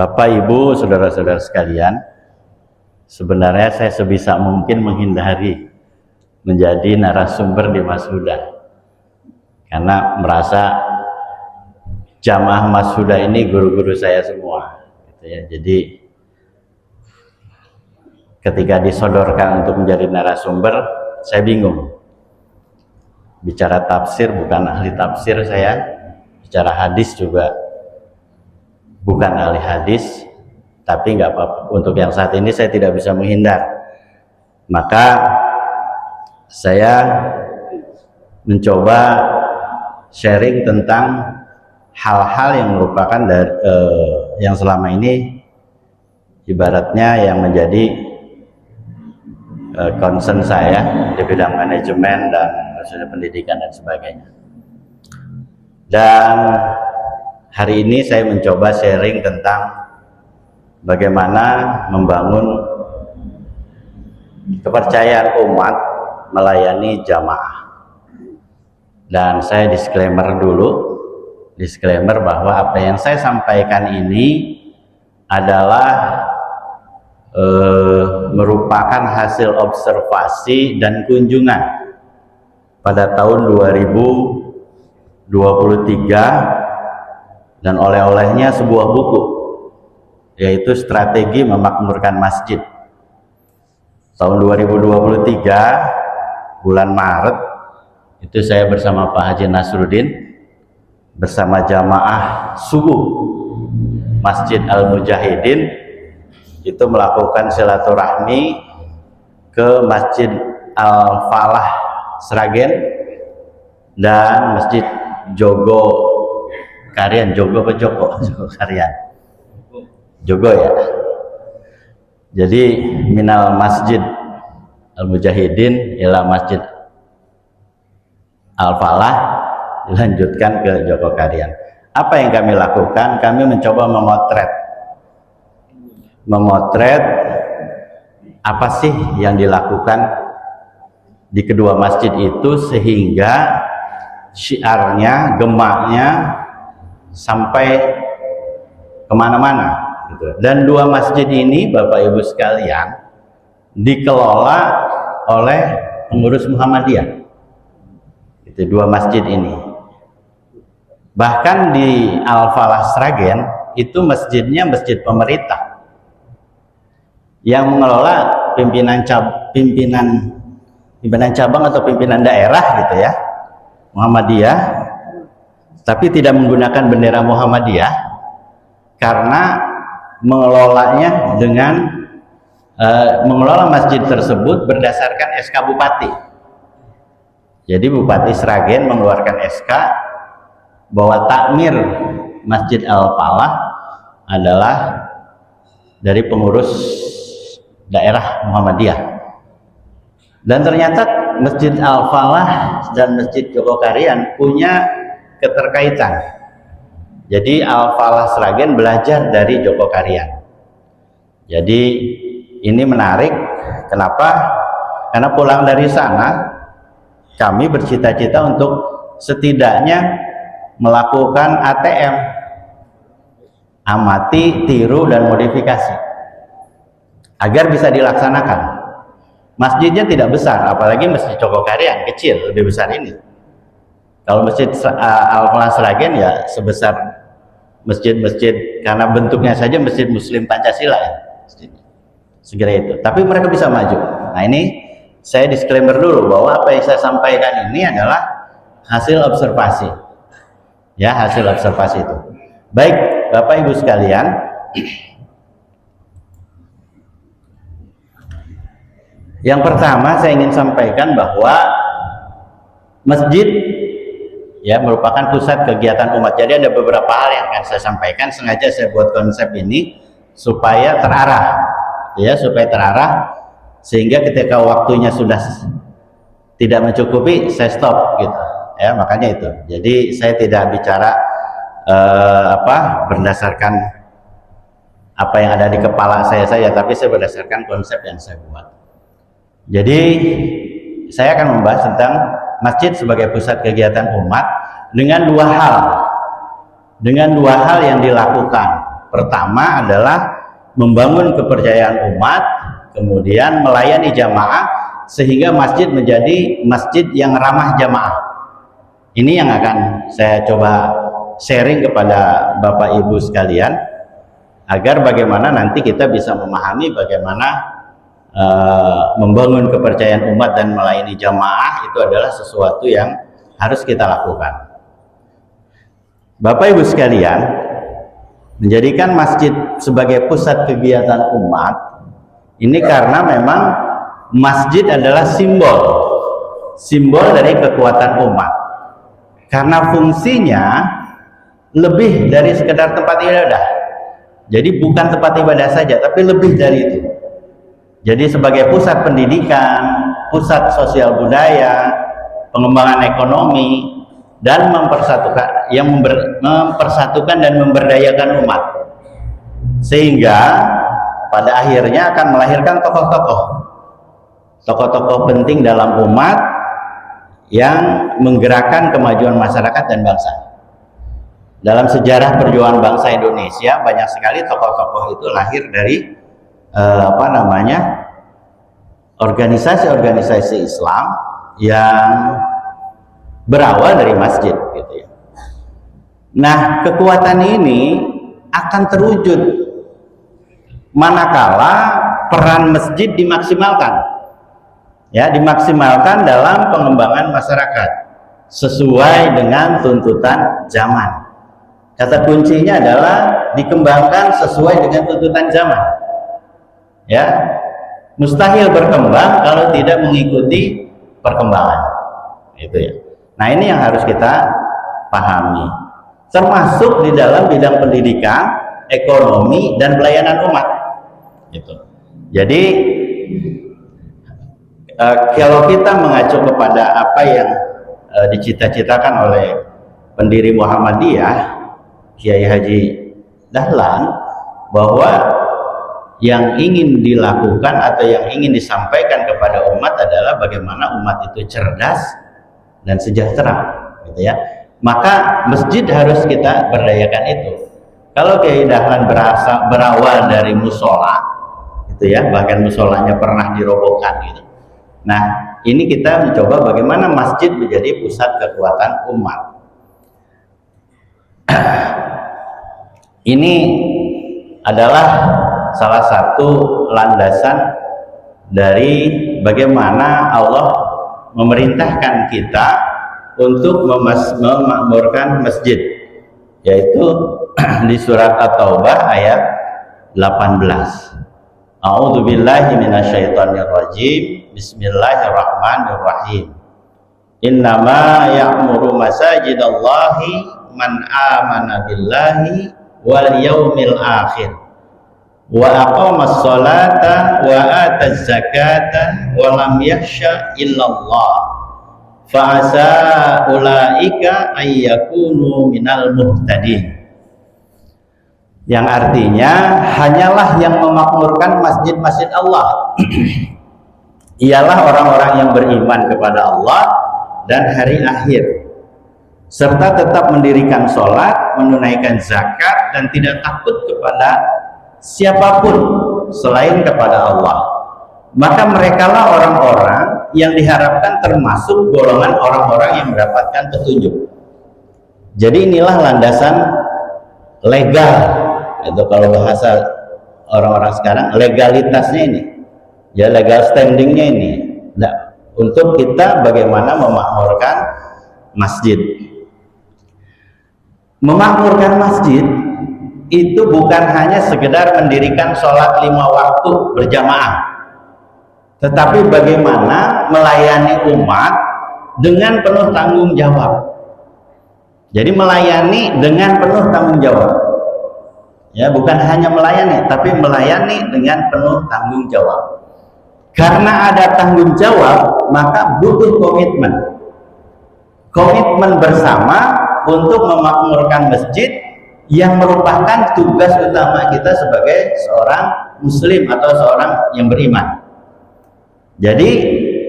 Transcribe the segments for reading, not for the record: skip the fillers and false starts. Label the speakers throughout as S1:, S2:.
S1: Bapak, Ibu, saudara-saudara sekalian, sebenarnya saya sebisa mungkin menghindari menjadi narasumber di Mas Huda, karena merasa jamaah Mas Huda ini guru-guru saya semua, gitu ya. Jadi ketika disodorkan untuk menjadi narasumber, saya bingung. Bicara tafsir bukan ahli tafsir saya, bicara hadis juga bukan ahli hadis, tapi nggak apa-apa. Untuk yang saat ini saya tidak bisa menghindar, maka saya mencoba sharing tentang hal-hal yang merupakan dari yang selama ini ibaratnya yang menjadi concern saya di bidang manajemen dan pendidikan dan sebagainya. Dan hari ini saya mencoba sharing tentang bagaimana membangun kepercayaan umat melayani jamaah. Dan saya disclaimer bahwa apa yang saya sampaikan ini adalah merupakan hasil observasi dan kunjungan pada tahun 2023 dan oleh-olehnya sebuah buku, yaitu Strategi Memakmurkan Masjid. Tahun 2023 bulan Maret itu saya bersama Pak Haji Nasruddin bersama jamaah subuh Masjid Al-Mujahidin itu melakukan silaturahmi ke Masjid Al-Falah Sragen dan Masjid Jogo Karian, Jogo Karian, Jogo ya. Jadi minal Masjid Al-Mujahidin ila Masjid Al-Falah dilanjutkan ke Jogo Karian. Apa yang kami lakukan? Kami mencoba memotret apa sih yang dilakukan di kedua masjid itu sehingga syiarnya, gemaknya sampai kemana-mana gitu. Dan dua masjid ini Bapak Ibu sekalian dikelola oleh pengurus Muhammadiyah. Itu dua masjid ini. Bahkan di Al-Falah Sragen itu masjidnya masjid pemerintah yang mengelola pimpinan cabang atau pimpinan daerah gitu ya, Muhammadiyah, tapi tidak menggunakan bendera Muhammadiyah karena mengelolanya dengan mengelola masjid tersebut berdasarkan SK Bupati. Jadi Bupati Sragen mengeluarkan SK bahwa takmir Masjid Al-Falah adalah dari pengurus daerah Muhammadiyah. Dan ternyata Masjid Al-Falah dan Masjid Jogo Karian punya keterkaitan. Jadi Al-Falah Sragen belajar dari Jogo Karian. Jadi ini menarik. Kenapa? Karena pulang dari sana kami bercita-cita untuk setidaknya melakukan ATM, amati, tiru, dan modifikasi agar bisa dilaksanakan. Masjidnya tidak besar, apalagi Masjid Jogo Karian kecil, lebih besar ini. Kalau Masjid Al-Falah Sragen ya sebesar masjid-masjid, karena bentuknya saja masjid Muslim Pancasila ya, segera itu. Tapi mereka bisa maju. Nah ini saya disclaimer dulu bahwa apa yang saya sampaikan ini adalah hasil observasi, ya, hasil observasi itu. Baik Bapak Ibu sekalian, yang pertama saya ingin sampaikan bahwa masjid ya merupakan pusat kegiatan umat. Jadi ada beberapa hal yang akan saya sampaikan, sengaja saya buat konsep ini supaya terarah, ya, supaya terarah sehingga ketika waktunya sudah tidak mencukupi saya stop gitu, ya, makanya itu. Jadi saya tidak bicara berdasarkan apa yang ada di kepala saya saja, tapi saya berdasarkan konsep yang saya buat. Jadi saya akan membahas tentang masjid sebagai pusat kegiatan umat dengan dua hal yang dilakukan. Pertama adalah membangun kepercayaan umat, kemudian melayani jamaah sehingga masjid menjadi masjid yang ramah jamaah. Ini yang akan saya coba sharing kepada Bapak Ibu sekalian, agar bagaimana nanti kita bisa memahami bagaimana membangun kepercayaan umat dan melayani jamaah itu adalah sesuatu yang harus kita lakukan. Bapak Ibu sekalian, menjadikan masjid sebagai pusat kegiatan umat ini karena memang masjid adalah simbol dari kekuatan umat, karena fungsinya lebih dari sekedar tempat ibadah. Jadi bukan tempat ibadah saja, tapi lebih dari itu. Jadi sebagai pusat pendidikan, pusat sosial budaya, pengembangan ekonomi, dan mempersatukan dan memberdayakan umat, sehingga pada akhirnya akan melahirkan tokoh-tokoh penting dalam umat yang menggerakkan kemajuan masyarakat dan bangsa. Dalam sejarah perjuangan bangsa Indonesia banyak sekali tokoh-tokoh itu lahir dari organisasi-organisasi Islam yang berawal dari masjid, gitu ya. Nah, kekuatan ini akan terwujud manakala peran masjid dimaksimalkan, ya, dimaksimalkan dalam pengembangan masyarakat sesuai dengan tuntutan zaman. Kata kuncinya adalah dikembangkan sesuai dengan tuntutan zaman. Ya, mustahil berkembang kalau tidak mengikuti perkembangan, itu ya. Nah, ini yang harus kita pahami, termasuk di dalam bidang pendidikan, ekonomi, dan pelayanan umat, gitu. Jadi kalau kita mengacu kepada apa yang dicita-citakan oleh pendiri Muhammadiyah, Kiai Haji Dahlan, bahwa yang ingin dilakukan atau yang ingin disampaikan kepada umat adalah bagaimana umat itu cerdas dan sejahtera, gitu ya. Maka masjid harus kita berdayakan itu. Kalau Kiai Dahlan berawal dari musola, gitu ya, bahkan musolanya pernah dirobohkan, gitu. Nah, ini kita mencoba bagaimana masjid menjadi pusat kekuatan umat. Ini adalah salah satu landasan dari bagaimana Allah memerintahkan kita untuk memakmurkan masjid, yaitu di surat At-Taubah ayat 18. A'udzubillahi minasyaitonirrajim. Bismillahirrahmanirrahim. Innama ya'muru masajidallahi man amana billahi wal yaumil akhir wa aqamas salata wa ataz zakata wa lam yakhsha illallah fa asa ulaika ayyakunu minal muhtadin. Yang artinya, hanyalah yang memakmurkan masjid-masjid Allah ialah orang-orang yang beriman kepada Allah dan hari akhir, serta tetap mendirikan sholat, menunaikan zakat, dan tidak takut kepada siapapun selain kepada Allah. Maka merekalah orang-orang yang diharapkan termasuk golongan orang-orang yang mendapatkan petunjuk. Jadi inilah landasan legal, itu kalau bahasa orang-orang sekarang, legalitasnya ini, ya, legal standingnya ini. Nah, untuk kita bagaimana memakmurkan masjid. Memakmurkan masjid itu bukan hanya sekedar mendirikan sholat 5 waktu berjamaah, tetapi bagaimana melayani umat dengan penuh tanggung jawab. Jadi melayani dengan penuh tanggung jawab, ya, bukan hanya melayani, tapi melayani dengan penuh tanggung jawab. Karena ada tanggung jawab, maka butuh komitmen bersama untuk memakmurkan masjid yang merupakan tugas utama kita sebagai seorang muslim atau seorang yang beriman. Jadi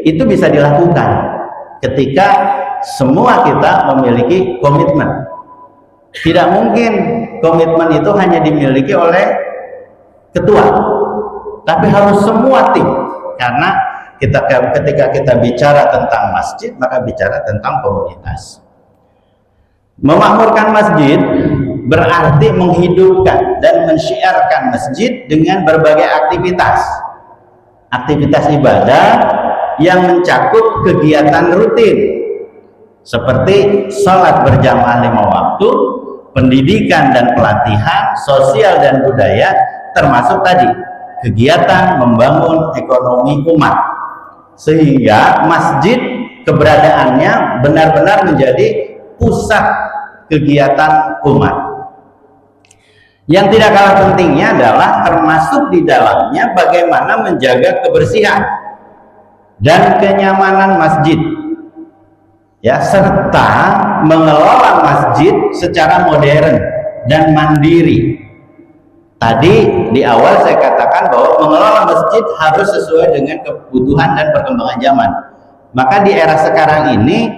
S1: itu bisa dilakukan ketika semua kita memiliki komitmen. Tidak mungkin komitmen itu hanya dimiliki oleh ketua, tapi harus semua tim. Karena ketika kita bicara tentang masjid, maka bicara tentang komunitas. Memakmurkan masjid berarti menghidupkan dan mensyiarkan masjid dengan berbagai aktivitas ibadah yang mencakup kegiatan rutin seperti sholat berjamaah 5 waktu, pendidikan dan pelatihan, sosial dan budaya, termasuk tadi kegiatan membangun ekonomi umat. Sehingga masjid keberadaannya benar-benar menjadi pusat kegiatan umat. Yang tidak kalah pentingnya adalah termasuk di dalamnya bagaimana menjaga kebersihan dan kenyamanan masjid, ya, serta mengelola masjid secara modern dan mandiri. Tadi di awal saya katakan bahwa mengelola masjid harus sesuai dengan kebutuhan dan perkembangan zaman. Maka di era sekarang ini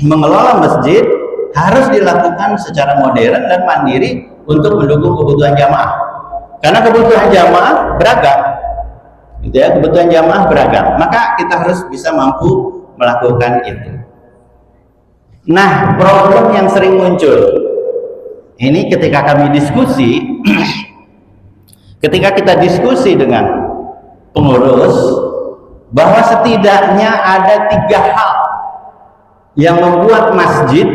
S1: mengelola masjid harus dilakukan secara modern dan mandiri untuk mendukung kebutuhan jamaah. Karena kebutuhan jamaah beragam, gitu ya, kebutuhan jamaah beragam. Maka kita harus bisa mampu melakukan itu. Nah, problem yang sering muncul ini ketika kami diskusi. Ketika kita diskusi dengan pengurus, bahwa setidaknya ada 3 hal yang membuat masjid,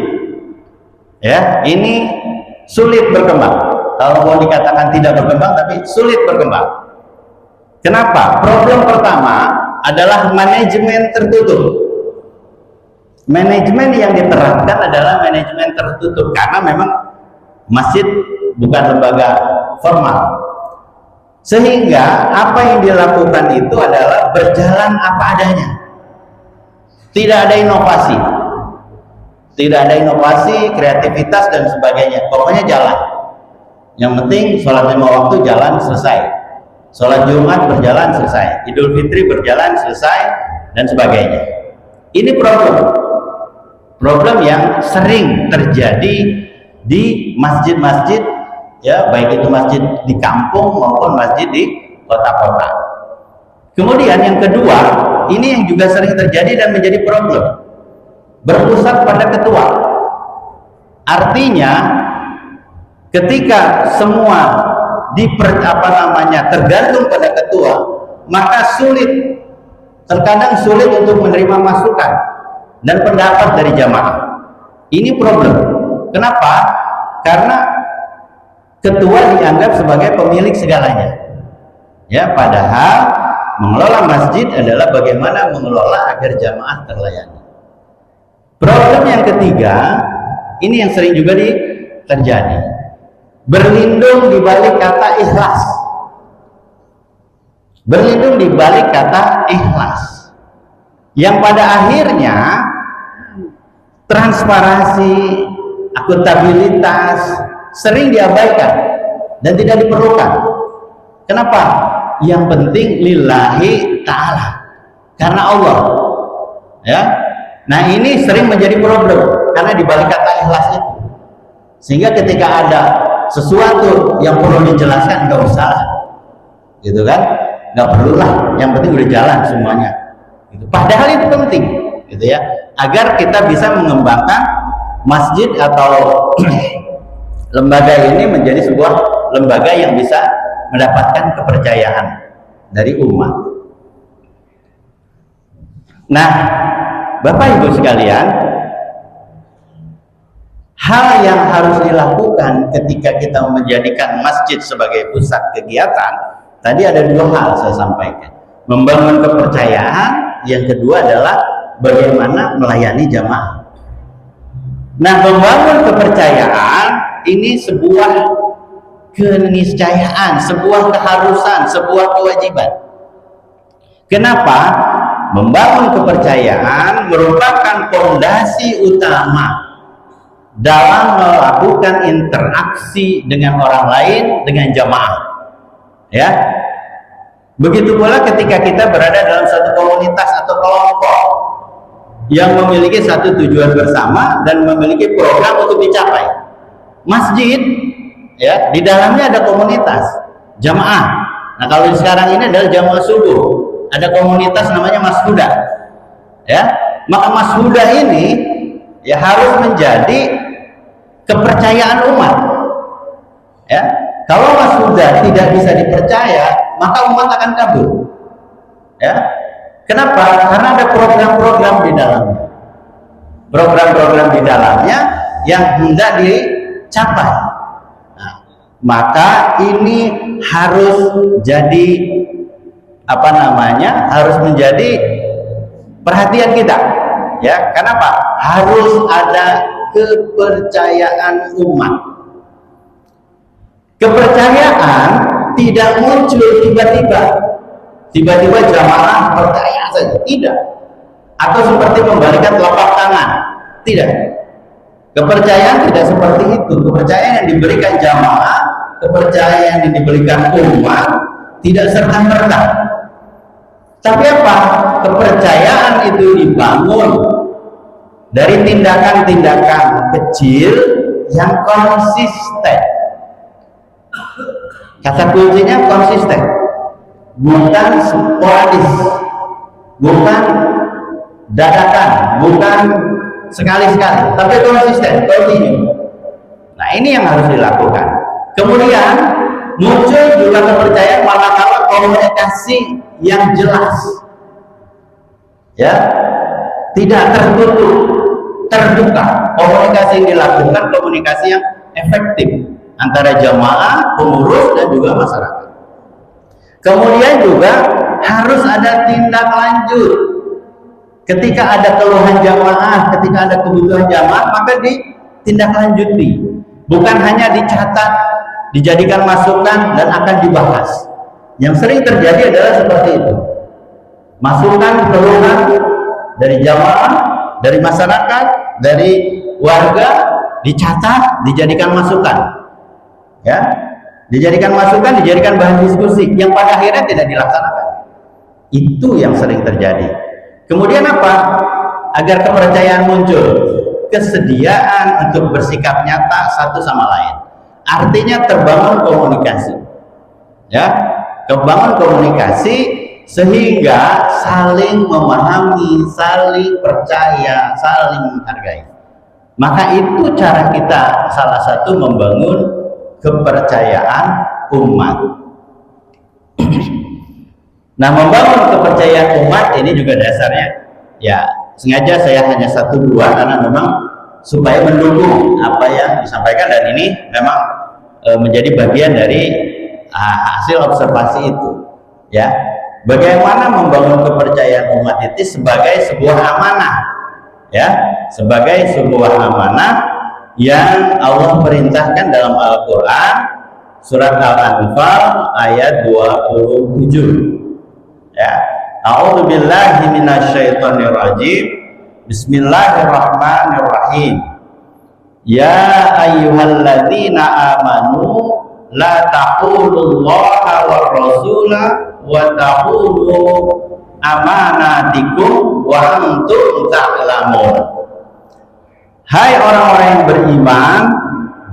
S1: ya, ini sulit berkembang. Kalau mau dikatakan tidak berkembang, tapi sulit berkembang. Kenapa? Problem pertama adalah manajemen tertutup. Manajemen yang diterapkan adalah manajemen tertutup karena memang masjid bukan lembaga formal. Sehingga apa yang dilakukan itu adalah berjalan apa adanya. Tidak ada inovasi. Tidak ada inovasi, kreativitas dan sebagainya. Pokoknya jalan. Yang penting sholat 5 waktu jalan, selesai. Sholat Jumat berjalan, selesai. Idul Fitri berjalan, selesai, dan sebagainya. Ini problem yang sering terjadi di masjid-masjid, ya, baik itu masjid di kampung maupun masjid di kota-kota. Kemudian yang kedua, ini yang juga sering terjadi dan menjadi problem, berpusat pada ketua. Artinya ketika semua tergantung pada ketua, maka terkadang sulit untuk menerima masukan dan pendapat dari jamaah. Ini problem. Kenapa? Karena ketua dianggap sebagai pemilik segalanya, ya, padahal mengelola masjid adalah bagaimana mengelola agar jamaah terlayani. Problem yang ketiga, ini yang sering juga terjadi, berlindung di balik kata ikhlas. Berlindung di balik kata ikhlas, yang pada akhirnya transparansi, akuntabilitas sering diabaikan dan tidak diperlukan. Kenapa? Yang penting lillahi ta'ala, karena Allah, ya. Nah, ini sering menjadi problem karena dibalik kata ikhlas itu, sehingga ketika ada sesuatu yang perlu dijelaskan nggak usah, gitu kan, nggak perlulah, yang penting udah jalan semuanya, gitu. Padahal itu penting, gitu ya, agar kita bisa mengembangkan masjid atau lembaga ini menjadi sebuah lembaga yang bisa mendapatkan kepercayaan dari umat. Nah, Bapak Ibu sekalian, hal yang harus dilakukan ketika kita menjadikan masjid sebagai pusat kegiatan, tadi ada 2 hal saya sampaikan. Membangun kepercayaan, yang kedua adalah bagaimana melayani jamaah. Nah, membangun kepercayaan ini sebuah keniscayaan, sebuah keharusan, sebuah kewajiban. Kenapa? Membangun kepercayaan merupakan fondasi utama dalam melakukan interaksi dengan orang lain, dengan jamaah, ya. Begitu pula ketika kita berada dalam satu komunitas atau kelompok yang memiliki satu tujuan bersama dan memiliki program untuk dicapai. masjid, ya, di dalamnya ada komunitas jamaah. Nah, kalau sekarang ini adalah jamaah subuh, ada komunitas namanya Mashuda, ya. Maka Mashuda ini ya harus menjadi kepercayaan umat, ya. Kalau Mashuda tidak bisa dipercaya, maka umat akan kabur, ya. Kenapa? Karena ada program-program di dalamnya, program-program di dalamnya yang hendak dicapai. Nah, maka ini harus jadi harus menjadi perhatian kita, ya. Kenapa? Harus ada kepercayaan umat. Kepercayaan tidak muncul tiba-tiba jamaah percaya saja, tidak. Atau seperti membalikan telapak tangan, tidak. Kepercayaan tidak seperti itu. Kepercayaan yang diberikan jamaah, kepercayaan yang diberikan umat tidak serta-merta. Tapi apa? Kepercayaan itu dibangun dari tindakan-tindakan kecil yang konsisten. Kata kuncinya konsisten, bukan sporadis, bukan dadakan, bukan sekali-sekali, tapi konsisten, continue. Nah, ini yang harus dilakukan. Kemudian muncul juga kepercayaan manakala komunikasi yang jelas, ya, tidak tertutup, terbuka. Komunikasi yang dilakukan komunikasi yang efektif antara jamaah, pengurus, dan juga masyarakat. Kemudian juga harus ada tindak lanjut. Ketika ada keluhan jamaah, ketika ada kebutuhan jamaah, maka ditindaklanjuti. Bukan hanya dicatat, dijadikan masukan, dan akan dibahas. Yang sering terjadi adalah seperti itu. Masukan, keluhan dari jamaah, dari masyarakat, dari warga, dicatat, dijadikan masukan. Ya, dijadikan masukan, dijadikan bahan diskusi yang pada akhirnya tidak dilaksanakan. Itu yang sering terjadi. Kemudian apa? Agar kepercayaan muncul, kesediaan untuk bersikap nyata satu sama lain. Artinya terbangun komunikasi, ya, terbangun komunikasi sehingga saling memahami, saling percaya, saling menghargai. Maka itu cara kita salah satu membangun kepercayaan umat. Nah, membangun kepercayaan umat ini juga dasarnya, ya, sengaja saya hanya 1-2 karena memang supaya mendukung apa yang disampaikan, dan ini memang menjadi bagian dari hasil observasi itu, ya. Bagaimana membangun kepercayaan umat itu sebagai sebuah amanah, ya, sebagai sebuah amanah yang Allah perintahkan dalam Al-Quran, surat Al-Anfal ayat 27, ya. A'udzubillahi minasyaitonirrajim. Bismillahirrahmanirrahim. Ya ayyuhalladzina amanu la taqulullaha war rasula wa taqulu amanatikum wa antum ta'lamun. Hai orang-orang yang beriman,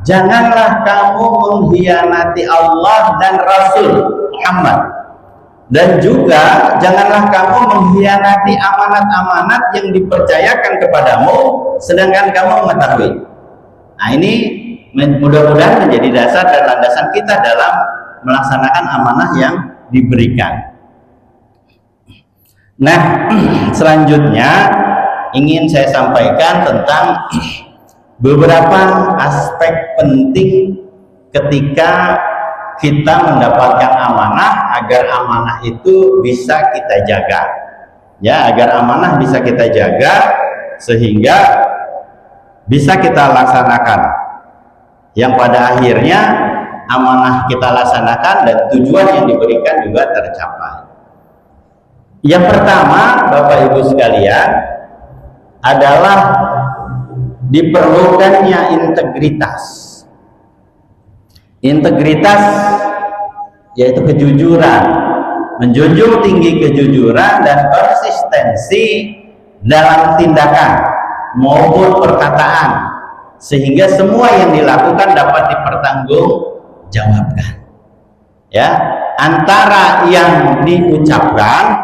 S1: janganlah kamu mengkhianati Allah dan Rasul Muhammad, dan juga janganlah kamu mengkhianati amanat-amanat yang dipercayakan kepadamu sedangkan kamu mengetahui. Nah, ini mudah-mudahan menjadi dasar dan landasan kita dalam melaksanakan amanah yang diberikan. Nah, selanjutnya ingin saya sampaikan tentang beberapa aspek penting ketika kita mendapatkan amanah, agar amanah itu bisa kita jaga, ya, agar amanah bisa kita jaga sehingga bisa kita laksanakan, yang pada akhirnya amanah kita laksanakan dan tujuan yang diberikan juga tercapai. Yang pertama, Bapak Ibu sekalian, adalah diperlukannya integritas. Integritas yaitu kejujuran, menjunjung tinggi kejujuran dan konsistensi dalam tindakan maupun perkataan, sehingga semua yang dilakukan dapat dipertanggungjawabkan. Ya, antara yang diucapkan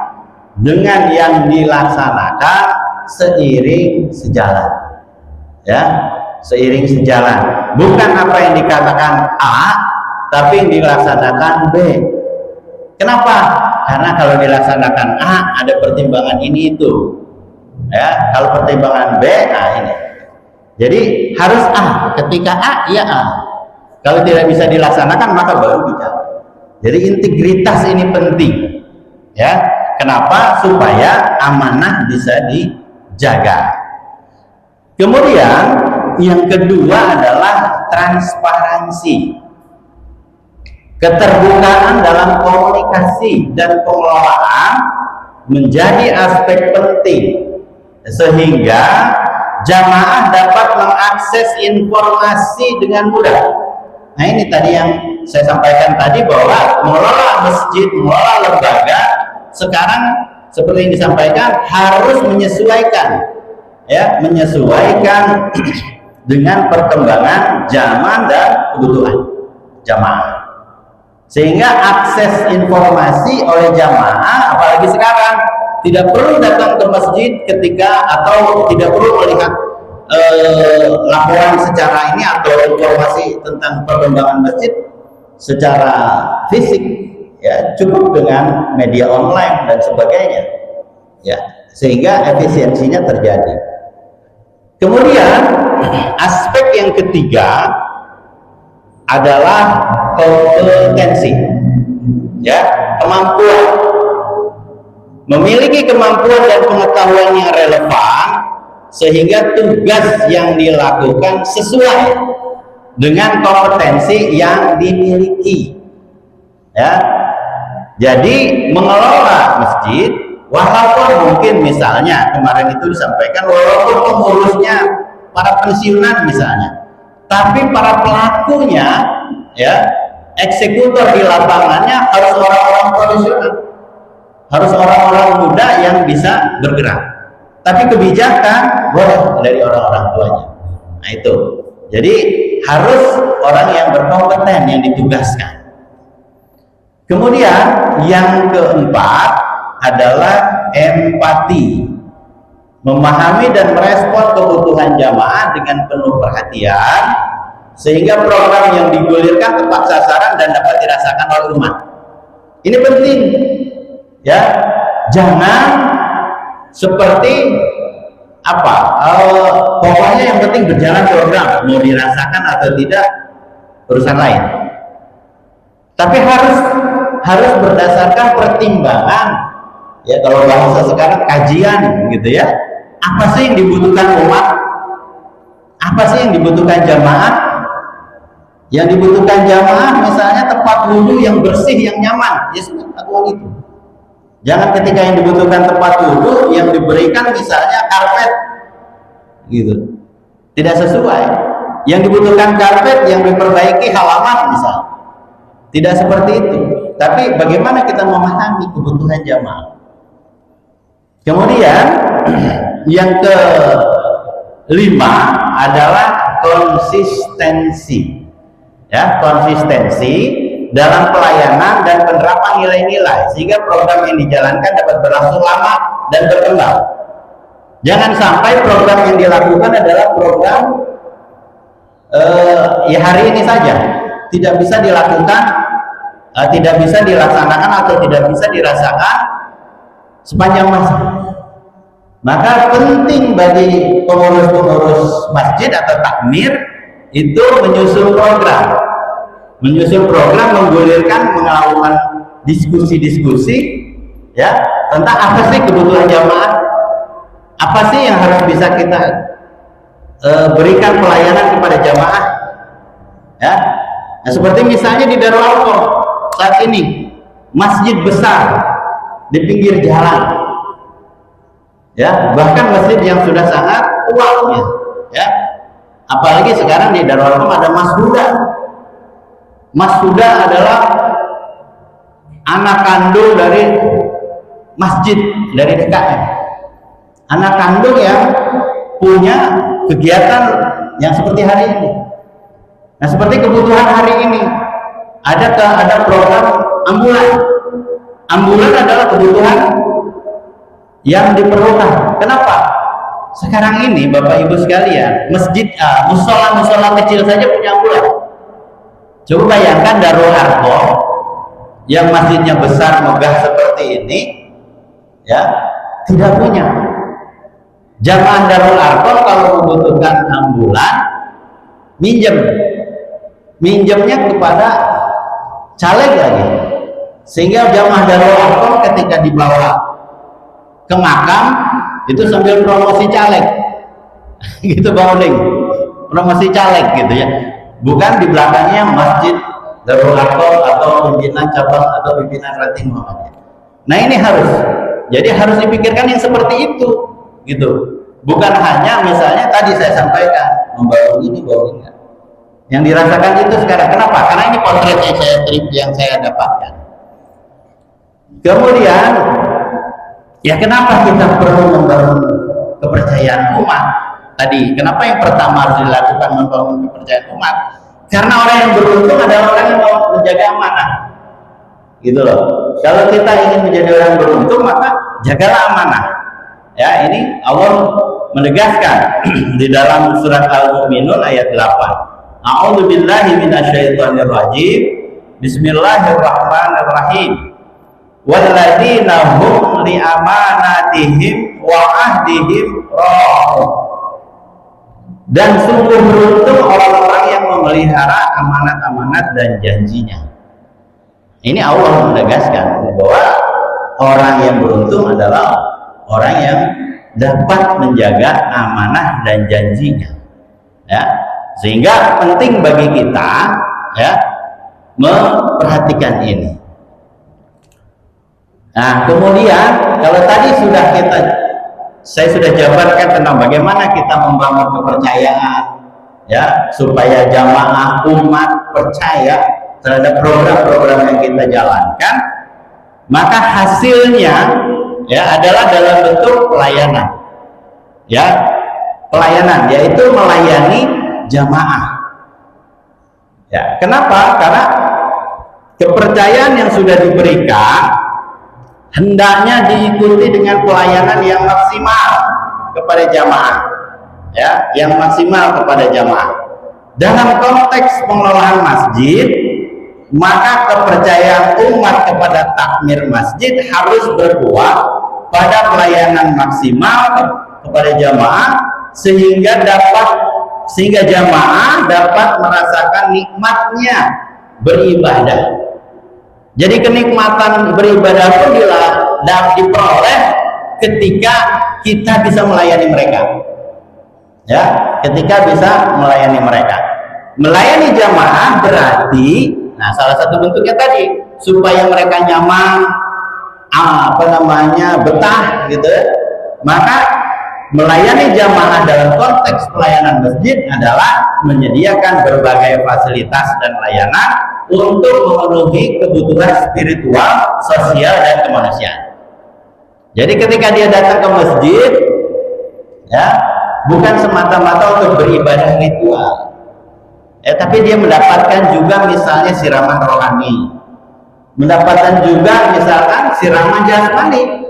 S1: dengan yang dilaksanakan seiring sejalan. Ya, seiring sejalan. Bukan apa yang dikatakan A, tapi yang dilaksanakan B. Kenapa? Karena kalau dilaksanakan A ada pertimbangan ini itu. Ya, kalau pertimbangan B, ini. Jadi harus A. Ketika A, ya A. Kalau tidak bisa dilaksanakan maka baru bicara. Jadi integritas ini penting. Ya, kenapa? Supaya amanah bisa dijaga. Kemudian yang kedua adalah transparansi. Keterbukaan dalam komunikasi dan pengelolaan menjadi aspek penting sehingga jamaah dapat mengakses informasi dengan mudah. Nah, ini tadi yang saya sampaikan tadi, bahwa mengelola masjid, mengelola lembaga sekarang seperti yang disampaikan harus menyesuaikan, ya, menyesuaikan dengan perkembangan zaman dan kebutuhan jamaah. Sehingga akses informasi oleh jamaah, apalagi sekarang, tidak perlu datang ke masjid ketika, atau tidak perlu melihat laporan secara ini atau informasi tentang perkembangan masjid secara fisik, ya, cukup dengan media online dan sebagainya, ya, sehingga efisiensinya terjadi. Kemudian aspek yang ketiga adalah kompetensi, ya, kemampuan. Memiliki kemampuan dan pengetahuan yang relevan sehingga tugas yang dilakukan sesuai dengan kompetensi yang dimiliki, ya. Jadi mengelola masjid, walaupun mungkin misalnya kemarin itu disampaikan, walaupun pengurusnya para pensiunan misalnya, tapi para pelakunya, ya, eksekutor di lapangannya harus orang-orang profesional, harus orang-orang muda yang bisa bergerak. Tapi kebijakan boleh dari orang-orang tuanya. Nah itu, jadi harus orang yang berkompeten yang ditugaskan. Kemudian yang keempat adalah empati, memahami dan merespon kebutuhan jamaah dengan penuh perhatian sehingga program yang digulirkan tepat sasaran dan dapat dirasakan oleh umat. Ini penting, ya. Jangan seperti apa, pokoknya yang penting berjalan program, mau dirasakan atau tidak urusan lain. Tapi harus berdasarkan pertimbangan, ya, kalau bahasa sekarang kajian gitu, ya. Apa sih yang dibutuhkan umat? Apa sih yang dibutuhkan jamaah? Yang dibutuhkan jamaah misalnya tempat wudhu yang bersih, yang nyaman, ya sudah, lakukan itu. Jangan ketika yang dibutuhkan tempat wudhu yang diberikan misalnya karpet, gitu, tidak sesuai. Yang dibutuhkan karpet yang diperbaiki halaman misalnya, tidak seperti itu. Tapi bagaimana kita memahami kebutuhan jamaah? Kemudian yang kelima adalah konsistensi, ya, konsistensi dalam pelayanan dan penerapan nilai-nilai sehingga program yang dijalankan dapat berlangsung lama dan berkembang. Jangan sampai program yang dilakukan adalah program ya hari ini saja, tidak bisa dilakukan, tidak bisa dilaksanakan atau tidak bisa dirasakan sepanjang masa. Maka penting bagi pengurus-pengurus masjid atau takmir itu menyusun program, menggulirkan, melakukan diskusi-diskusi, ya, tentang apa sih kebutuhan jamaah, apa sih yang harus bisa kita berikan pelayanan kepada jamaah, ya. Nah, seperti misalnya di Darul Arqam saat ini, masjid besar di pinggir jalan, ya, bahkan masjid yang sudah sangat tua, ya. Apalagi sekarang di Darul Arqam ada Mas Huda. Mas Huda adalah anak kandung dari masjid, dari DKM, anak kandung yang punya kegiatan yang seperti hari ini. Nah, seperti kebutuhan hari ini, ada program ambulan. Ambulan adalah kebutuhan yang diperlukan. Kenapa? Sekarang ini Bapak Ibu sekalian, masjid, musola kecil saja punya ambulan. Coba bayangkan Darul Arqam yang masjidnya besar megah seperti ini, ya, tidak punya. Jamaah Darul Arqam kalau membutuhkan ambulan, minjemnya kepada caleg lagi, sehingga jamaah Darul Arqam ketika dibawa ke makam itu sambil promosi caleg gitu, bowling promosi caleg gitu ya, bukan di belakangnya masjid Darul Arqam atau pimpinan cabang atau pimpinan ranting Muhammadiyah. Nah, ini harus dipikirkan yang seperti itu gitu, bukan hanya misalnya tadi saya sampaikan membangun ini bangun ini. Yang dirasakan itu sekarang. Kenapa? Karena ini potret yang saya dapatkan. Kemudian, ya kenapa kita perlu membangun kepercayaan umat? Tadi, kenapa yang pertama harus dilakukan membangun kepercayaan umat? Karena orang yang beruntung adalah orang yang mau menjaga amanah. Gitu loh. Kalau kita ingin menjadi orang beruntung, maka jagalah amanah. Ya, ini Allah menegaskan di dalam surat Al-Mu'minun ayat 8. A'udzu billahi minasyaitonir rajim. Bismillahirrahmanirrahim. Walladzina hum li amanatihim wa ahdihim ra'un. Dan sungguh beruntung orang-orang yang memelihara amanat-amanat dan janjinya. Ini Allah menegaskan bahwa orang yang beruntung adalah orang yang dapat menjaga amanah dan janjinya. Ya. Sehingga penting bagi kita, ya, memperhatikan ini. Nah, kemudian kalau tadi saya sudah jabarkan tentang bagaimana kita membangun kepercayaan, ya, supaya jamaah umat percaya terhadap program-program yang kita jalankan, maka hasilnya, ya, adalah dalam bentuk pelayanan, ya, pelayanan, yaitu melayani jamaah. Ya, kenapa? Karena kepercayaan yang sudah diberikan hendaknya diikuti dengan pelayanan yang maksimal kepada jamaah, ya, yang maksimal kepada jamaah. Dalam konteks pengelolaan masjid, maka kepercayaan umat kepada takmir masjid harus berbuah pada pelayanan maksimal kepada jamaah sehingga jamaah dapat merasakan nikmatnya beribadah. Jadi kenikmatan beribadah pun diperoleh ketika kita bisa melayani mereka. Ya, ketika bisa melayani mereka. Melayani jamaah berarti, nah, salah satu bentuknya tadi supaya mereka nyaman, betah gitu. Maka melayani jamaah dalam konteks pelayanan masjid adalah menyediakan berbagai fasilitas dan layanan untuk memenuhi kebutuhan spiritual, sosial, dan kemanusiaan. Jadi ketika dia datang ke masjid, ya, bukan semata-mata untuk beribadah ritual, tapi dia mendapatkan juga misalnya siraman rohani, mendapatkan juga misalkan siraman jasmani.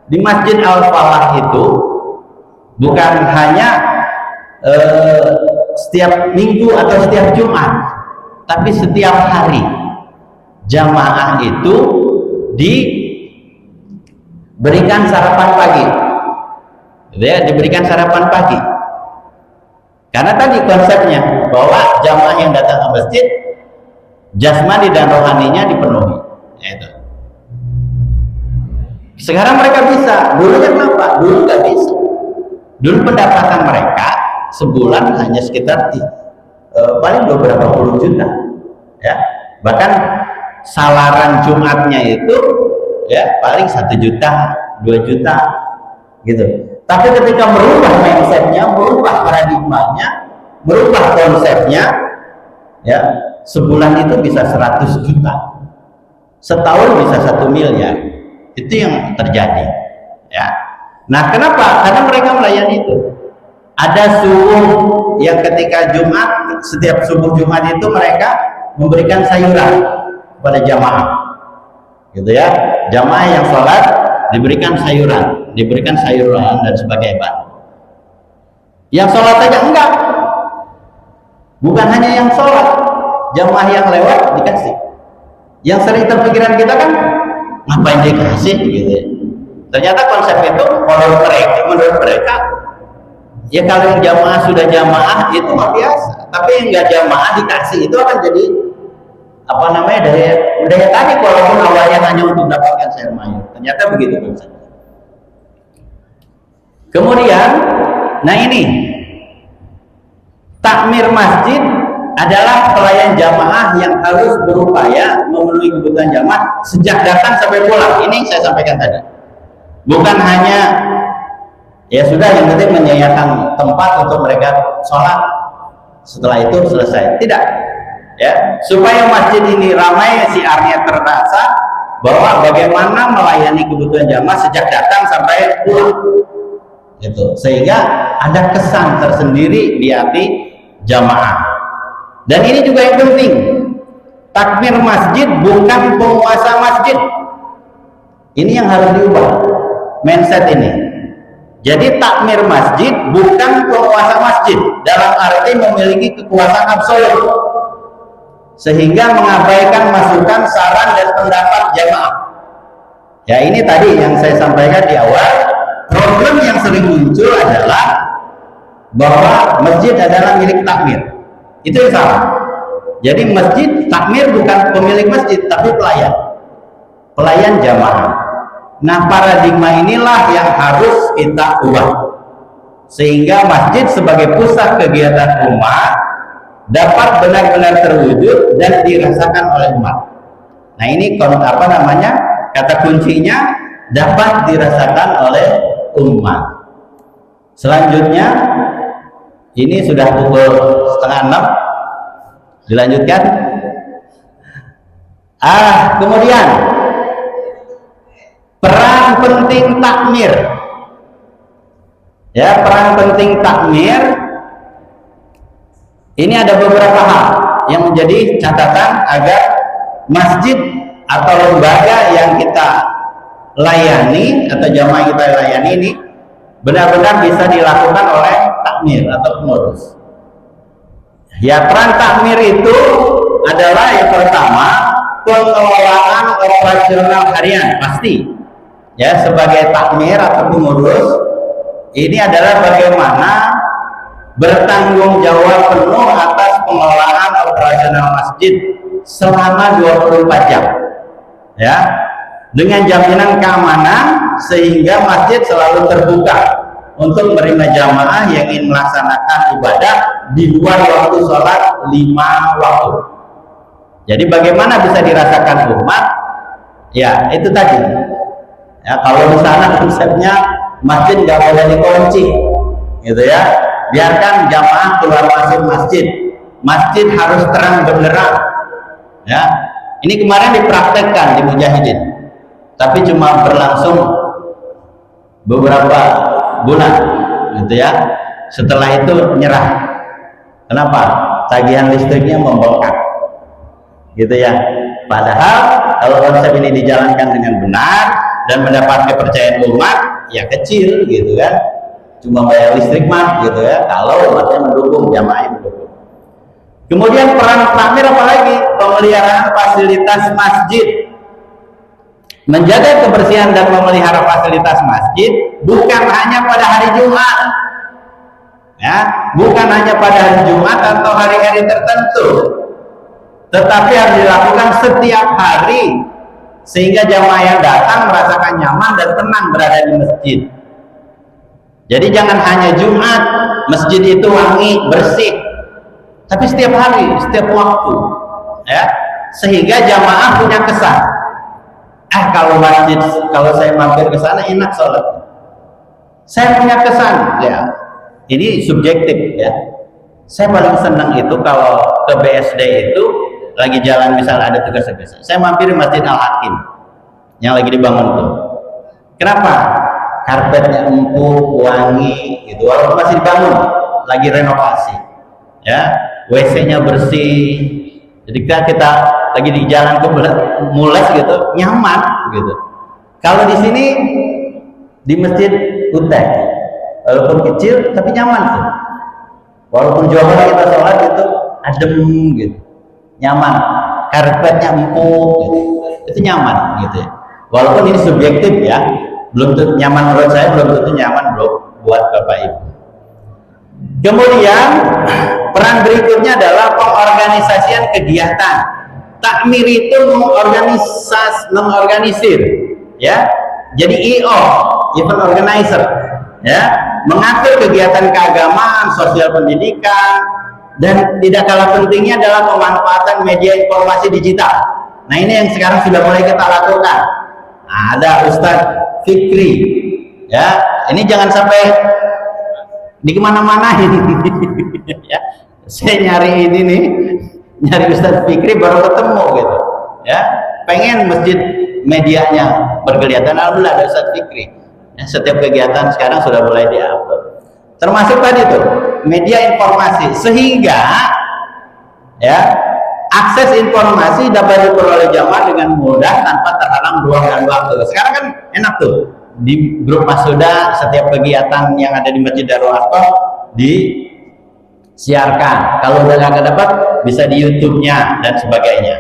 S1: Di Masjid Al-Falah itu bukan hanya setiap minggu atau setiap Jumat, tapi setiap hari jamaah itu diberikan sarapan pagi, ya, diberikan sarapan pagi. Karena tadi konsepnya bahwa jamaah yang datang ke masjid jasmani dan rohaninya dipenuhi. Itu. Sekarang mereka bisa, dulunya kenapa? Dulu nggak bisa. Dulu pendapatan mereka sebulan hanya sekitar paling beberapa puluh juta, ya. Bahkan salaran Jumatnya itu, ya, paling 1 juta, 2 juta, gitu. Tapi ketika merubah mindsetnya, merubah paradigmanya, merubah konsepnya, ya, sebulan itu bisa 100 juta, setahun bisa 1 miliar. Itu yang terjadi, ya. Nah, kenapa? Karena mereka melayani itu. Ada subuh yang ketika Jumat, setiap subuh Jumat itu mereka memberikan sayuran kepada jamaah, gitu ya. Jamaah yang sholat diberikan sayuran dan sebagainya. Yang sholat saja enggak, bukan hanya yang sholat, jamaah yang lewat dikasih. Yang sering terpikiran kita kan, ngapain dikasih gitu ya. Ternyata konsep itu menurut mereka ya, kalau yang jamaah sudah jamaah itu mah biasa, tapi yang nggak jamaah dikasih itu akan jadi apa namanya, daya tarik, walaupun awalnya hanya untuk dapatkan sayur mayur. Ternyata begitu konsepnya. Kemudian, nah ini takmir masjid adalah pelayan jamaah yang harus berupaya memenuhi kebutuhan jamaah sejak datang sampai pulang. Ini saya sampaikan tadi, bukan hanya ya sudah yang penting menyediakan tempat untuk mereka sholat, setelah itu selesai. Tidak, ya, supaya masjid ini ramai, siarnya terasa bahwa bagaimana melayani kebutuhan jamaah sejak datang sampai pulang, gitu, sehingga ada kesan tersendiri di hati jamaah. Dan ini juga yang penting, takmir masjid bukan penguasa masjid. Ini yang harus diubah mindset ini. Jadi takmir masjid bukan penguasa masjid dalam arti memiliki kekuasaan absolut sehingga mengabaikan masukan, saran, dan pendapat jamaah. Ya, ini tadi yang saya sampaikan di awal. Problem yang sering muncul adalah bahwa masjid adalah milik takmir. Itu yang salah. Jadi masjid, takmir bukan pemilik masjid, tapi pelayan jamaah. Nah, paradigma inilah yang harus kita ubah sehingga masjid sebagai pusat kegiatan umat dapat benar-benar terwujud dan dirasakan oleh umat. Nah, ini apa namanya, kata kuncinya, dapat dirasakan oleh umat. Selanjutnya, ini sudah pukul 5:30, dilanjutkan. Kemudian peran penting takmir. Ya, peran penting takmir ini ada beberapa hal yang menjadi catatan agar masjid atau lembaga yang kita layani atau jamaah kita layani ini benar-benar bisa dilakukan oleh takmir atau pengurus. Ya, peran takmir itu adalah yang pertama, pengelolaan operasional harian. Pasti ya, sebagai takmir atau pengurus ini adalah bagaimana bertanggung jawab penuh atas pengelolaan operasional masjid selama 24 jam ya, dengan jaminan keamanan sehingga masjid selalu terbuka untuk menerima jamaah yang ingin melaksanakan ibadah di luar waktu sholat 5 waktu. Jadi bagaimana bisa dirasakan umat? Ya, itu tadi. Ya, kalau di sana konsepnya masjid nggak boleh dikunci, gitu ya. Biarkan jamaah keluar masuk masjid. Masjid harus terang benderang. Ya, ini kemarin dipraktekkan di Mujahidin, tapi cuma berlangsung beberapa bulan, gitu ya. Setelah itu nyerah. Kenapa? Tagihan listriknya membengkak, gitu ya. Padahal kalau konsep ini dijalankan dengan benar dan mendapat kepercayaan umat, ya kecil, gitu kan. Cuma bayar listrik mah, gitu ya. Kalau umatnya mendukung, jamaahnya mendukung. Kemudian peran takmir apalagi? Pemeliharaan fasilitas masjid. Menjaga kebersihan dan memelihara fasilitas masjid bukan hanya pada hari Jumat, ya, bukan hanya pada hari Jumat atau hari-hari tertentu, tetapi harus dilakukan setiap hari sehingga jamaah yang datang merasakan nyaman dan tenang berada di masjid. Jadi jangan hanya Jumat masjid itu wangi bersih, tapi setiap hari, setiap waktu, ya, sehingga jamaah punya kesan. Kalau masjid, kalau saya mampir ke sana enak sholat, saya punya kesan, ya. Ini subjektif, ya. Saya paling senang itu kalau ke BSD itu lagi jalan, misal ada tugas-tugas, saya mampir di Masjid Al Hakim yang lagi dibangun tuh. Kenapa? karpetnya empuk, wangi, gitu. Walaupun masih dibangun, lagi renovasi, ya, WC-nya bersih. Jadi kita lagi di jalan ke mules gitu, nyaman, gitu. Kalau di sini di masjid Uteh, walaupun kecil tapi nyaman tuh. Walaupun jauh kita sholat itu adem, gitu, nyaman. Karpetnya empuk, gitu. Itu nyaman, gitu ya. Walaupun ini subjektif ya, belum tentu nyaman menurut saya, belum tentu nyaman buat Bapak Ibu. Kemudian peran berikutnya adalah pengorganisasian kegiatan. Takmir itu mengorganisir, ya. Jadi EO, event organizer, ya, mengatur kegiatan keagamaan, sosial pendidikan, dan tidak kalah pentingnya adalah pemanfaatan media informasi digital. Nah, ini yang sekarang sudah mulai kita lakukan. Nah, ada Ustadz Fikri, ya, ini jangan sampai di kemana-mana ini. Ya, saya nyari ini nih, nyari Ustadz Fikri baru ketemu, gitu, ya. Pengen masjid medianya berkelihatan, alhamdulillah ada Ustadz Fikri. Ya, setiap kegiatan sekarang sudah mulai diupload, termasuk tadi tuh media informasi, sehingga ya akses informasi dapat diperoleh jamaah dengan mudah tanpa terhalang ruang dan waktu. Sekarang kan enak tuh, di grup Masuda setiap kegiatan yang ada di Masjid Darul Arqam disiarkan. Kalau udah nggak dapat, bisa di YouTube-nya dan sebagainya.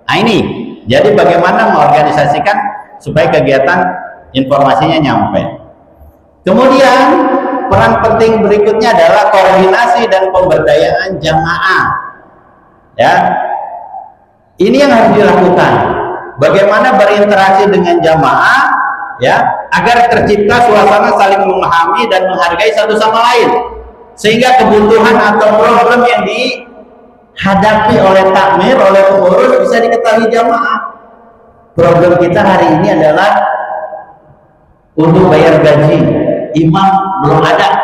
S1: Nah, ini jadi bagaimana mengorganisasikan supaya kegiatan informasinya nyampe. Kemudian peran penting berikutnya adalah koordinasi dan pemberdayaan jamaah. Ya, ini yang harus dilakukan. Bagaimana berinteraksi dengan jamaah, ya, agar tercipta suasana saling memahami dan menghargai satu sama lain, sehingga kebutuhan atau problem yang dihadapi oleh takmir, oleh pengurus bisa diketahui jamaah. Problem kita hari ini adalah untuk bayar gaji imam belum ada.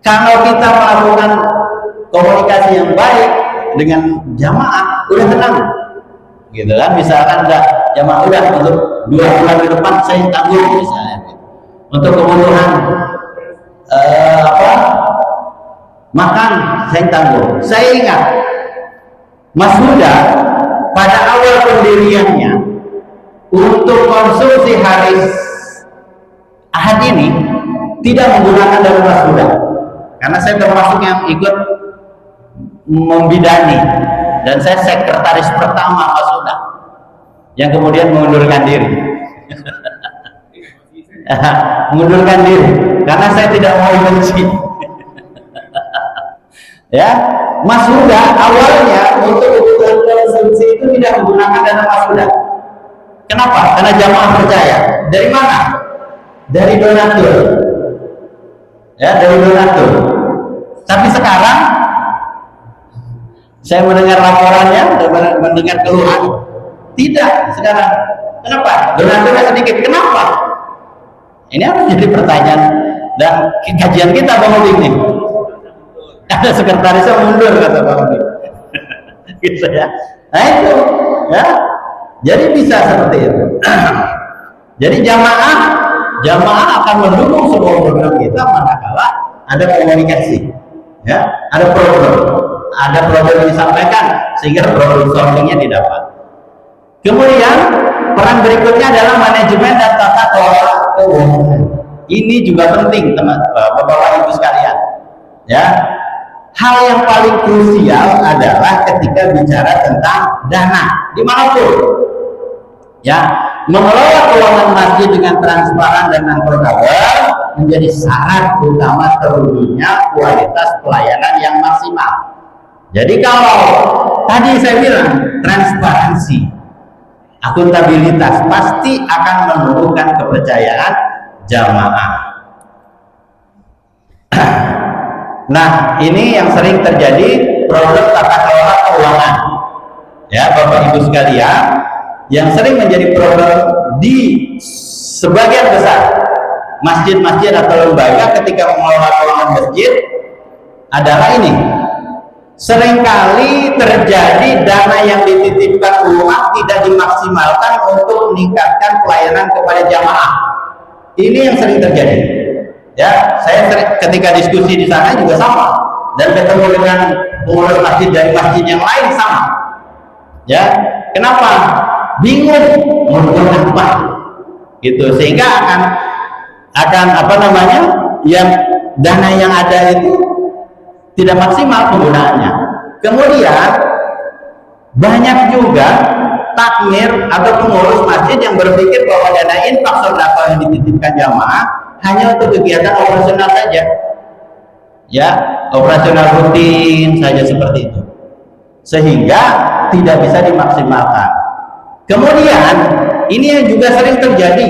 S1: Kalau kita melakukan komunikasi yang baik dengan jamaah, udah tenang, gitu kan. Misalkan jamaah udah untuk 2 bulan ke depan saya tanggung, misalnya, gitu. Untuk kebutuhan makan saya tanggung. Saya ingat Mas Huda pada awal pendiriannya untuk konsumsi hari Ahad ini tidak menggunakan dana Mas Huda, karena saya termasuk yang ikut membidani, dan saya sekretaris pertama Mas Huda yang kemudian mengundurkan diri. Mengundurkan diri karena saya tidak mau benci. Ya, Mas Huda awalnya untuk kebutuhan konsumsi itu tidak menggunakan dana Mas Huda. Kenapa? Karena jamaah percaya. Dari mana? Dari donatur. Ya, dari donatur. Tapi sekarang saya mendengar laporannya dan mendengar keluhan, tidak sekarang. Kenapa? Donaturnya sedikit. Kenapa? Ini harus jadi pertanyaan dan kajian kita, Bang Udin nih. Ada sekretarisnya mundur, kata Bang Udin. Gitu ya. Nah itu, ya. Jadi bisa seperti itu. Jadi jamaah akan mendukung semua program kita manakala ada komunikasi, ya, ada problem yang disampaikan sehingga problem solvingnya didapat. Kemudian peran berikutnya adalah manajemen dan tata kelola keuangan. Ini juga penting, teman, bapak-bapak ibu sekalian. Ya, hal yang paling krusial adalah ketika bicara tentang dana dimanapun. Ya, mengelola keuangan masjid dengan transparan dan akuntabel menjadi syarat utama terwujudnya kualitas pelayanan yang maksimal. Jadi kalau tadi saya bilang transparansi, akuntabilitas pasti akan menumbuhkan kepercayaan jamaah. Nah, ini yang sering terjadi problem tata kelola keuangan. Ya, Bapak Ibu sekalian, yang sering menjadi problem di sebagian besar masjid-masjid atau lembaga ketika mengelola keuangan masjid adalah ini. Seringkali terjadi dana yang dititipkan umat tidak dimaksimalkan untuk meningkatkan pelayanan kepada jamaah. Ini yang sering terjadi. Ya, saya ketika diskusi di sana juga sama, dan ketemu dengan pengurus masjid dari masjid yang lain sama. Ya, kenapa? Bingung mau berbuat apa? Gitu, sehingga akan apa namanya? Yang dana yang ada itu tidak maksimal penggunaannya. Kemudian banyak juga takmir atau pengurus masjid yang berpikir bahwa dana infak sedekah yang dititipkan jamaah hanya untuk kegiatan operasional saja, ya, operasional rutin saja seperti itu, sehingga tidak bisa dimaksimalkan. Kemudian ini yang juga sering terjadi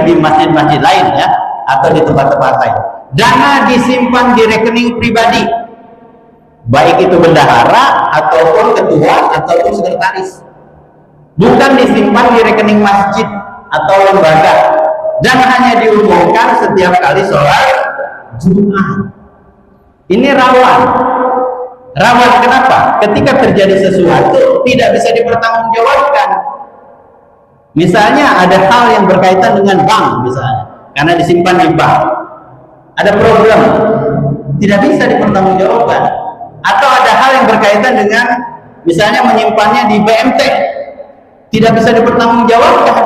S1: di masjid-masjid lain, ya, atau di tempat-tempat lain. Dana disimpan di rekening pribadi, baik itu bendahara ataupun ketua ataupun sekretaris, bukan disimpan di rekening masjid atau lembaga, dan hanya diumumkan setiap kali sholat Jumat. Ini rawan. Kenapa? Ketika terjadi sesuatu tidak bisa dipertanggungjawabkan. Misalnya ada hal yang berkaitan dengan bank, misalnya karena disimpan di bank, ada problem, tidak bisa dipertanggungjawabkan. Atau ada hal yang berkaitan dengan misalnya menyimpannya di BMT, tidak bisa dipertanggungjawabkan.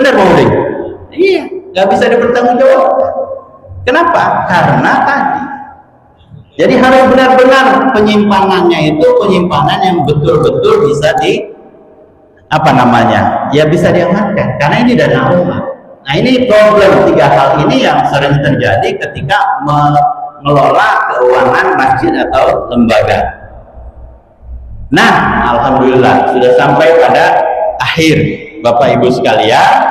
S1: Benar, Bang Udin? Iya, nggak bisa dipertanggungjawabkan. Kenapa? Karena tadi. Jadi harus benar-benar penyimpanannya itu penyimpanan yang betul-betul bisa bisa diamankan. Karena ini dana umat. Nah, ini problem 3 hal ini yang sering terjadi ketika mengelola keuangan masjid atau lembaga. Nah, alhamdulillah sudah sampai pada akhir, Bapak Ibu sekalian.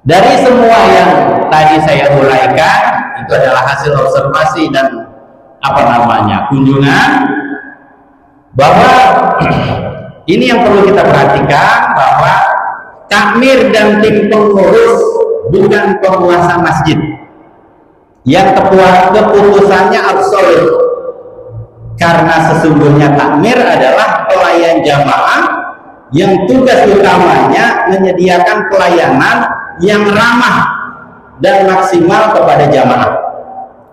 S1: Dari semua yang tadi saya uraikan, itu adalah hasil observasi dan kunjungan, bahwa ini yang perlu kita perhatikan, bahwa takmir dan tim pengurus bukan penguasa masjid yang keputusannya absolut, karena sesungguhnya takmir adalah pelayan jamaah yang tugas utamanya menyediakan pelayanan yang ramah dan maksimal kepada jamaah.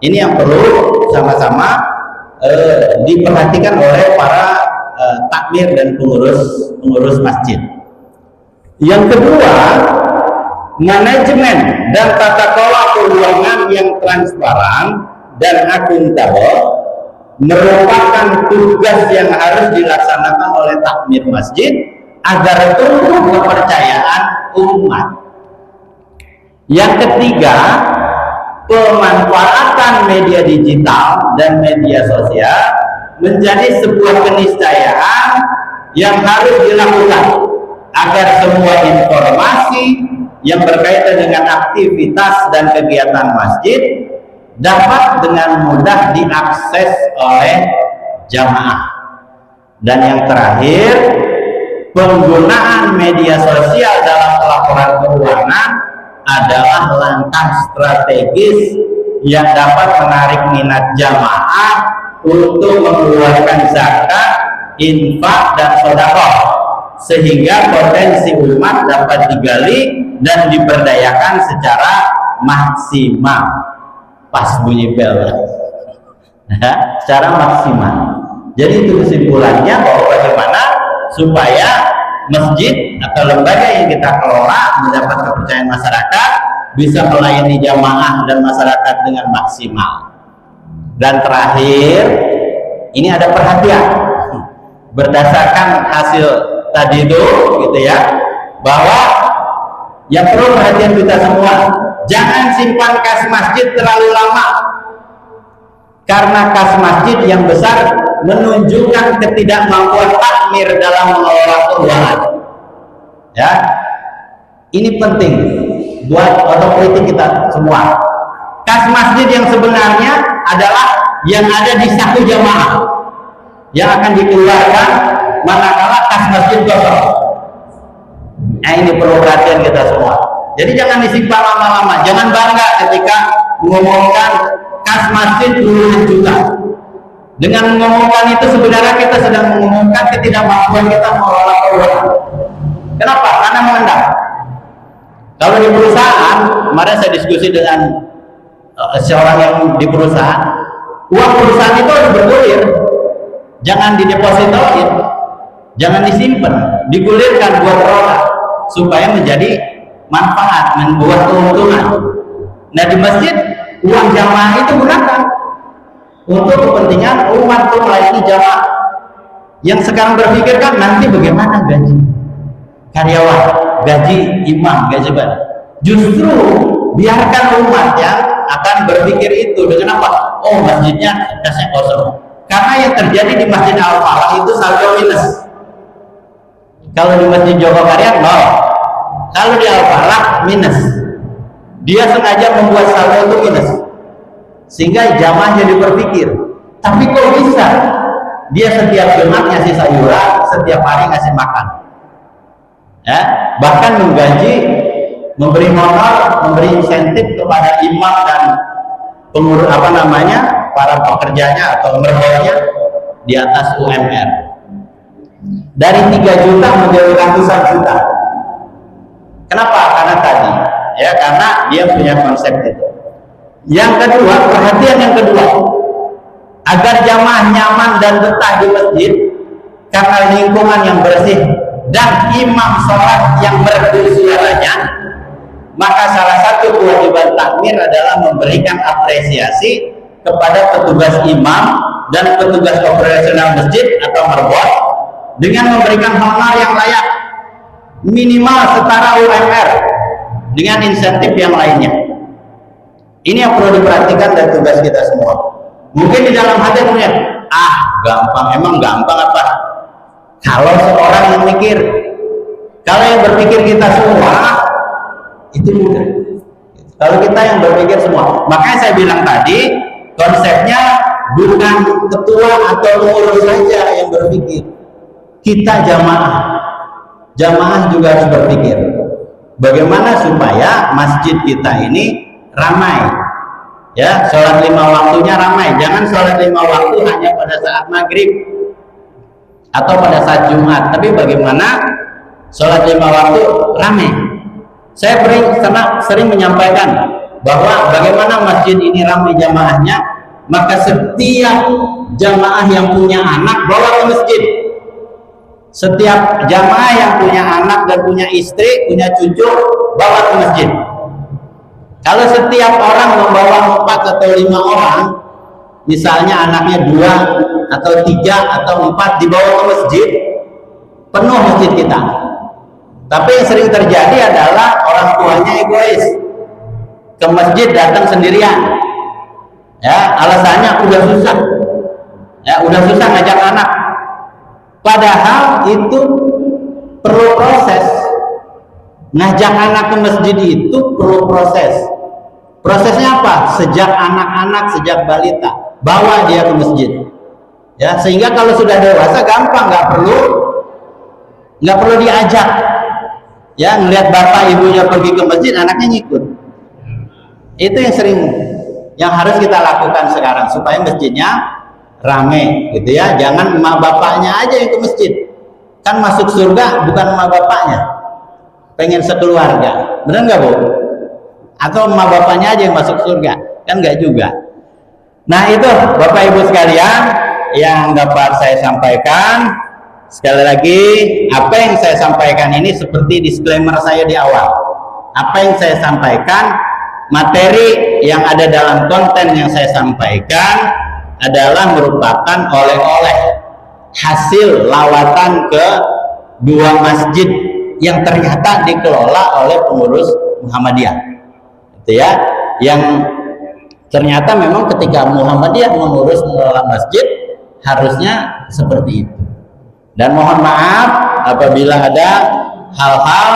S1: Ini yang perlu sama-sama diperhatikan oleh para takmir dan pengurus masjid. Yang kedua, manajemen dan tata kelola keuangan yang transparan dan akuntabel merupakan tugas yang harus dilaksanakan oleh takmir masjid agar tumbuh kepercayaan umat. Yang ketiga, pemanfaatan media digital dan media sosial menjadi sebuah keniscayaan yang harus dilakukan agar semua informasi yang berkaitan dengan aktivitas dan kegiatan masjid dapat dengan mudah diakses oleh jamaah. Dan yang terakhir, penggunaan media sosial dalam pelaporan keuangan adalah langkah strategis yang dapat menarik minat jamaah untuk mengeluarkan zakat, infak, dan sedekah, sehingga potensi umat dapat digali dan diberdayakan secara maksimal. Pas bunyi bel, secara maksimal. Jadi itu kesimpulannya, bahwa bagaimana supaya masjid atau lembaga yang kita kelola mendapat kepercayaan masyarakat, bisa melayani jamaah dan masyarakat dengan maksimal. Dan terakhir, ini ada perhatian berdasarkan hasil tadi itu, gitu ya, bahwa yang perlu perhatian kita semua, jangan simpan kas masjid terlalu lama, karena kas masjid yang besar menunjukkan ketidakmampuan takmir dalam mengelola keuangan. Ya, ini penting buat otokritik kita semua. Kas masjid yang sebenarnya adalah yang ada di saku jamaah, yang akan dikeluarkan manakala kas masjid kosong. Nah, ini perlu perhatian kita semua. Jadi jangan disimpan lama-lama, jangan bangga ketika mengumumkan kas masjid puluhan juta. Dengan mengumumkan itu sebenarnya kita sedang mengumumkan ketidakmampuan kita mengelola keuangan. Kenapa? Karena mengendap. Kalau di perusahaan, kemarin saya diskusi dengan seorang yang di perusahaan, uang perusahaan itu harus bergulir, jangan didepositoin, jangan disimpan, digulirkan buat roda supaya menjadi manfaat, membuat keuntungan. Nah, di masjid uang jamaah itu gunakan untuk kepentingan umat, untuk melayani jamaah. Yang sekarang berpikir kan nanti bagaimana gaji karyawan, gaji imam, gaji badan. Justru biarkan umat yang akan berpikir itu. Dengan apa? Oh, masjidnya kasnya kosong. Karena yang terjadi di Masjid Al-Falah itu saldo minus. Kalau di Masjid Joko Karyan nol, kalau di Al-Falah minus. Dia sengaja membuat saldo itu minus, sehingga jamaah jadi berpikir, tapi kok bisa dia setiap Jumat ngasih sayuran, setiap hari ngasih makan, ya, bahkan menggaji, memberi honor, memberi insentif kepada imam dan pengurus para pekerjanya atau mertuanya di atas UMR, dari 3 juta menjadi ratusan juta. Kenapa? Karena tadi, ya, karena dia punya konsep itu. Yang kedua, perhatian yang kedua, agar jamaah nyaman dan betah di masjid karena lingkungan yang bersih dan imam sholat yang merdu suaranya, maka salah satu kewajiban takmir adalah memberikan apresiasi kepada petugas imam dan petugas operasional masjid atau merbot dengan memberikan honor yang layak, minimal setara UMR dengan insentif yang lainnya. Ini yang perlu diperhatikan dan tugas kita semua. Mungkin di dalam hati punya, gampang, emang gampang apa? Kalau seorang yang mikir, kalau yang berpikir kita semua, itu mudah. Kalau kita yang berpikir semua, makanya saya bilang tadi, konsepnya bukan ketua atau pengurus saja yang berpikir. Kita jamaah juga harus berpikir bagaimana supaya masjid kita ini ramai, ya, sholat 5 waktunya ramai. Jangan sholat 5 waktu hanya pada saat maghrib atau pada saat Jumat, tapi bagaimana sholat 5 waktu ramai. Saya sering menyampaikan bahwa bagaimana masjid ini ramai jamaahnya, maka setiap jamaah yang punya anak bawa ke masjid. Setiap jamaah yang punya anak dan punya istri, punya cucu, bawa ke masjid. Kalau setiap orang membawa 4 atau 5 orang, misalnya anaknya 2 atau 3 atau 4 dibawa ke masjid, penuh masjid kita. Tapi yang sering terjadi adalah orang tuanya egois, ke masjid datang sendirian, ya, alasannya udah susah, ya, udah susah ngajak anak. Padahal itu perlu proses. Ngajak anak ke masjid itu perlu proses. Prosesnya apa? Sejak anak-anak, sejak balita, bawa dia ke masjid, ya, sehingga kalau sudah dewasa gampang, nggak perlu diajak, ya, ngelihat bapak ibunya pergi ke masjid, anaknya ngikut. Itu yang harus kita lakukan sekarang supaya masjidnya rame, gitu ya. Jangan emak bapaknya aja yang ke masjid, kan masuk surga bukan emak bapaknya, pengen sekeluarga, benar nggak Bu? Atau emak bapaknya aja yang masuk surga, kan nggak juga. Nah, itu Bapak Ibu sekalian yang dapat saya sampaikan. Sekali lagi, apa yang saya sampaikan ini seperti disclaimer saya di awal. Apa yang saya sampaikan, materi yang ada dalam konten yang saya sampaikan adalah merupakan oleh-oleh hasil lawatan ke 2 masjid yang ternyata dikelola oleh pengurus Muhammadiyah, gitu ya, yang ternyata memang ketika Muhammadiyah mengurus mengelola masjid harusnya seperti itu. Dan mohon maaf apabila ada hal-hal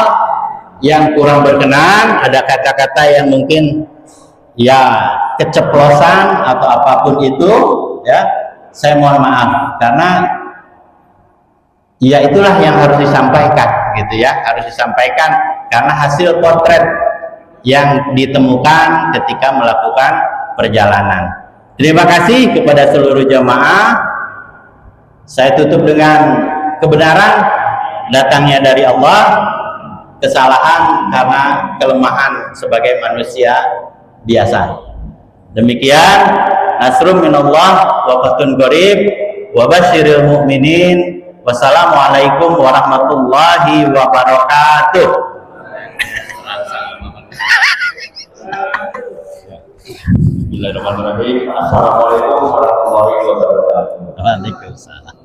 S1: yang kurang berkenan, ada kata-kata yang mungkin ya keceplosan atau apapun itu, ya, saya mohon maaf, karena ya itulah yang harus disampaikan, gitu ya, harus disampaikan karena hasil potret yang ditemukan ketika melakukan perjalanan. Terima kasih kepada seluruh jamaah. Saya tutup dengan kebenaran datangnya dari Allah, kesalahan karena kelemahan sebagai manusia biasa. Demikian, nasrum minallah wa fathun qarib wa basyiril mu'minin. Wassalamualaikum warahmatullahi wabarakatuh. Bismillahirrahmanirrahim. Assalamualaikum warahmatullahi wabarakatuh. Waalaikumsalam.